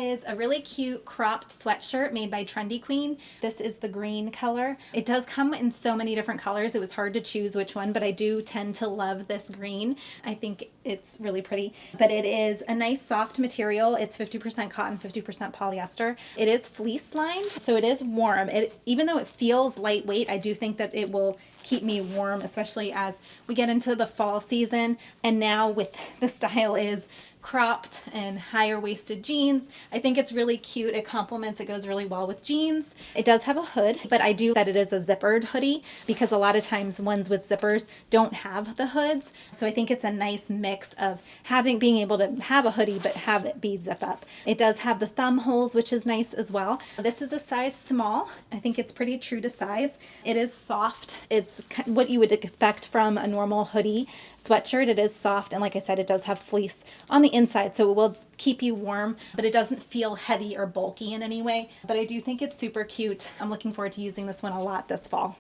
is a really cute cropped sweatshirt made by Trendy Queen. This is the green color. It does come in so many different colors. It was hard to choose which one, but I do tend to love this green. I think it's really pretty, but it is a nice soft material. It's 50% cotton, 50% polyester. It is fleece lined, so it is warm. Even though it feels lightweight, I do think that it will keep me warm, especially as we get into the fall season. And now with the style is cropped and higher waisted jeans. I think it's really cute. It complements, it goes really well with jeans. It does have a hood, but I do that it is a zippered hoodie because a lot of times ones with zippers don't have the hoods. So I think it's a nice mix of being able to have a hoodie but have it be zip up. It does have the thumb holes, which is nice as well. This is a size small. I think it's pretty true to size. It is soft. It's what you would expect from a normal hoodie sweatshirt. It is soft, and like I said, it does have fleece on the inside, so it will keep you warm, but it doesn't feel heavy or bulky in any way. But I do think it's super cute. I'm looking forward to using this one a lot this fall.